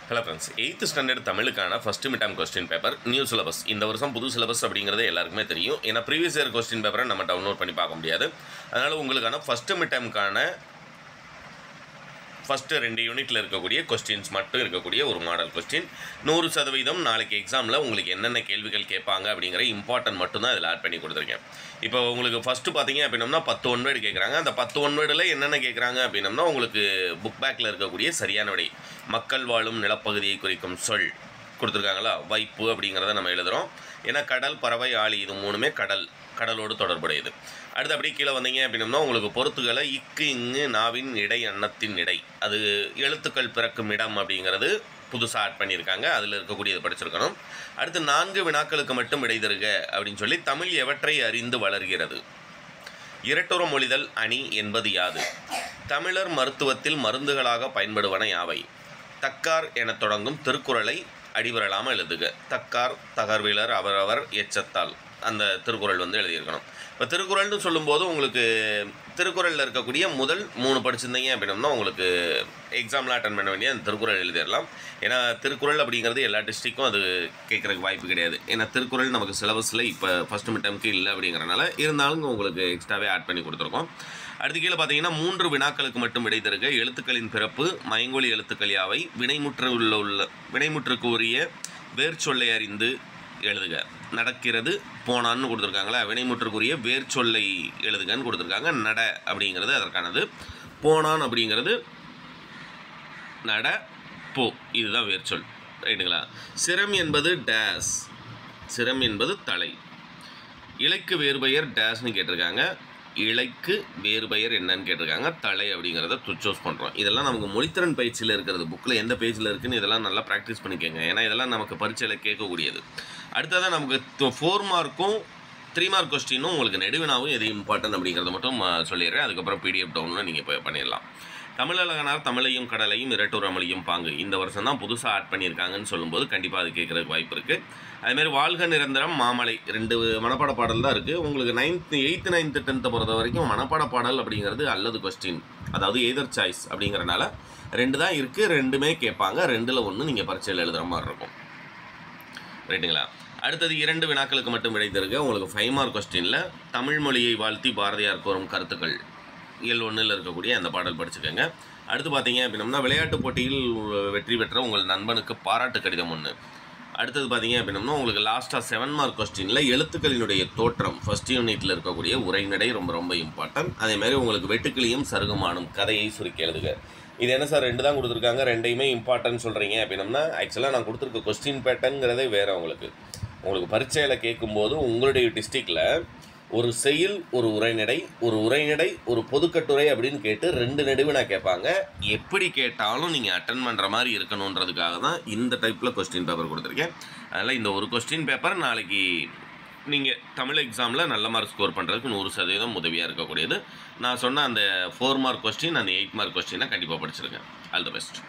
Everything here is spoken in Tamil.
ஹலோ ஃப்ரெண்ட்ஸ், 8th ஸ்டாண்டர்ட் தமிழுக்கான first mid term question paper new syllabus. இந்த வருஷம் புது சிலபஸ் அப்படிங்கிறது எல்லாருக்குமே தெரியும். ஏன்னா ப்ரீவியஸ் இயர் கொஸ்டின் பேப்பரை நம்ம டவுன்லோட் பண்ணி பார்க்க முடியாது. அதனால் உங்களுக்கான ஃபஸ்ட்டு மிட் டேர்முக்கான ஃபஸ்ட்டு 2 யூனிட்டில் இருக்கக்கூடிய கொஸ்டின்ஸ் மட்டும் இருக்கக்கூடிய ஒரு மாடல் கொஸ்டின். 100% நாளைக்கு எக்ஸாமில் உங்களுக்கு என்னென்ன கேள்விகள் கேட்பாங்க அப்படிங்கிற இம்பார்ட்டன்ட் மட்டும்தான் இதில் ஆட் பண்ணி கொடுத்துருக்கேன். இப்போ உங்களுக்கு ஃபஸ்ட்டு பார்த்தீங்க அப்படின்னம்னா 10 ஒன்வேர்டு கேட்குறாங்க. அந்த 10 ஒன்வேர்டில் என்னென்ன கேட்குறாங்க அப்படின்னம்னா உங்களுக்கு புக் பேக்கில் இருக்கக்கூடிய சரியான விடை. மக்கள் வாழும் நிலப்பகுதியை குறிக்கும் சொல் கொடுத்துருக்காங்களா, வைப்பு அப்படிங்கிறத நம்ம எழுதுகிறோம். ஏன்னா கடல், பறவை, ஆழி இது மூணுமே கடலோடு தொடர்புடையது. அடுத்து அப்படியே கீழே வந்தீங்க அப்படின்னம்னா உங்களுக்கு பொறுத்துக்களை இக்கு, இங்கு, நாவின் இடை, அன்னத்தின் இடை, அது எழுத்துக்கள் பிறக்கும் இடம் அப்படிங்கிறது புதுசாக ஆட் பண்ணியிருக்காங்க. அதில் இருக்கக்கூடியது படிச்சிருக்கணும். அடுத்து 4 வினாக்களுக்கு மட்டும் விடை தருக அப்படின்னு சொல்லி தமிழ் எவற்றை அறிந்து வளர்கிறது, இரட்டுற மொழிதல் அணி என்பது யாது, தமிழர் மருத்துவத்தில் மருந்துகளாக பயன்படுவன யாவை, தக்கார் என தொடங்கும் திருக்குறளை அடிவரலாமல் எழுதுக. தக்கார், தகர்விலர், அவரவர், எச்சத்தால் அந்த திருக்குறள் எழுதியிருக்கணும். இப்போ திருக்குறள்னு சொல்லும்போது உங்களுக்கு திருக்குறளில் இருக்கக்கூடிய முதல் 3 படிச்சிருந்தீங்க அப்படின்னம்னா உங்களுக்கு எக்ஸாமில் அட்டன் பண்ண வேண்டிய அந்த திருக்குறள் எழுதிடலாம். ஏன்னா திருக்குறள் அப்படிங்கிறது எல்லா டிஸ்ட்ரிக்கும் அது கேட்குறதுக்கு வாய்ப்பு கிடையாது. ஏன்னா திருக்குறள் நமக்கு சிலபஸில் இப்போ ஃபஸ்ட்டு மிட் டேர்முக்கு இல்லை அப்படிங்கிறனால இருந்தாலும் உங்களுக்கு எக்ஸ்ட்ராவே ஆட் பண்ணி கொடுத்துருக்கோம். அடுத்து கீழே பார்த்தீங்கன்னா 3 வினாக்களுக்கு மட்டும் விடை தருக. எழுத்துக்களின் பிறப்பு, மயங்கொலி எழுத்துக்கள் யாவை, வினைமுற்றுக்கு உரிய வேர் சொல்லை அறிந்து எழுதுக. நடக்கிறது போனான்னு கொடுத்துருக்காங்களா, வினைமுற்றுக்குரிய வேர் சொல்லை எழுதுகன்னு கொடுத்துருக்காங்க. நட அப்படிங்கிறது அதற்கானது, போனான் அப்படிங்கிறது நட, போ, இதுதான் வேர் சொல். ரைட்டுங்களா. சிரம் என்பது டேஸ், சிரம் என்பது தலை. இலைக்கு வேறுபெயர் டேஸ்ன்னு கேட்டிருக்காங்க. இலைக்கு வேறு பெயர் என்னன்னு கேட்டிருக்காங்க. தலை அப்படிங்கிறத சூஸ் பண்ணுறோம். இதெல்லாம் நமக்கு மொழித்திறன் பயிற்சியில் இருக்கிறது. புக்கில் எந்த பேஜில் இருக்குதுன்னு இதெல்லாம் நல்லா ப்ராக்டிஸ் பண்ணிக்கோங்க. ஏன்னா இதெல்லாம் நமக்கு பரீட்சையில் கேட்கக்கூடியது. அடுத்ததான் நமக்கு 4 மார்க்கும் 3 மார்க் கொஸ்டினும் உங்களுக்கு நெடுவினாவும் எது இம்பார்ட்டன்ட் அப்படிங்கிறத மட்டும் சொல்லிடுறேன். அதுக்கப்புறம் PDF டவுன்லோட் நீங்கள் இப்போ பண்ணிடலாம். தமிழழகனார் தமிழையும் கடலையும் இரட்டுற மொழியும் பாங்கு இந்த வருஷம் தான் புதுசாக ஆட் பண்ணியிருக்காங்கன்னு சொல்லும்போது கண்டிப்பாக அது கேட்குறதுக்கு வாய்ப்பு இருக்குது. அதுமாதிரி வாழ்க நிரந்தரம், மாமலை 2 மனப்பாட பாடல் தான் இருக்குது. உங்களுக்கு 8th 9th 10th பொறுத்த வரைக்கும் மனப்பாட பாடல் அப்படிங்கிறது அல்லது கொஸ்டின், அதாவது எதர் சாய்ஸ் அப்படிங்கிறனால 2 தான் இருக்குது. 2மே கேட்பாங்க. 2ல் 1 நீங்கள் பரீட்சையில் எழுதுகிற மாதிரி இருக்கும். ரைட்டுங்களா. அடுத்தது 2 வினாக்களுக்கு மட்டும் விடை தருக. உங்களுக்கு 5 மார்க் கொஸ்டினில் தமிழ் மொழியை வாழ்த்தி பாரதியார் கூறும் கருத்துக்கள் L1ல் இருக்கக்கூடிய அந்த பாடல் படிச்சுக்கோங்க. அடுத்து பார்த்தீங்க அப்படின்னம்னா விளையாட்டுப் போட்டியில் வெற்றி பெற்ற உங்கள் நண்பனுக்கு பாராட்டு கடிதம் 1. அடுத்தது பார்த்தீங்க அப்படின்னம்னா உங்களுக்கு லாஸ்ட்டாக 7 மார்க் கொஸ்டினில் எழுத்துக்களினுடைய தோற்றம் ஃபஸ்ட் யூனிட்டில் இருக்கக்கூடிய உரைநடை ரொம்ப இம்பார்ட்டன்ட். அதேமாதிரி உங்களுக்கு வெட்டுக்கிளியும் சருகுமானும் கதையை சுருக்கி எழுதுக. இது என்ன சார் 2 தான் கொடுத்துருக்காங்க, 2யுமே இம்பார்ட்டன்ட் சொல்கிறீங்க அப்படின்னம்னா ஆக்சுவலாக நான் கொடுத்துருக்க கொஸ்டின் பேட்டர்ங்கிறதே வேறு. உங்களுக்கு பரீட்சையில் கேட்கும்போது உங்களுடைய டிஸ்ட்ரிக்டில் ஒரு செயல், ஒரு உரைநடை, ஒரு பொதுக்கட்டுரை அப்படின்னு கேட்டு 2 நெடுவினா கேட்பாங்க. எப்படி கேட்டாலும் நீங்கள் அட்டன் பண்ணுற மாதிரி இருக்கணுன்றதுக்காக தான் இந்த டைப்பில் கொஸ்டின் பேப்பர் கொடுத்துருக்கேன். அதனால் இந்த ஒரு கொஸ்டின் பேப்பர் நாளைக்கு நீங்கள் தமிழ் எக்ஸாமில் நல்ல மார்க் ஸ்கோர் பண்ணுறதுக்கு 100% உதவியாக இருக்கக்கூடியது. நான் சொன்ன அந்த 4 மார்க் கொஸ்டின், அந்த 8 மார்க் கொஸ்டினை கண்டிப்பாக படிச்சிருக்கேன். All the best.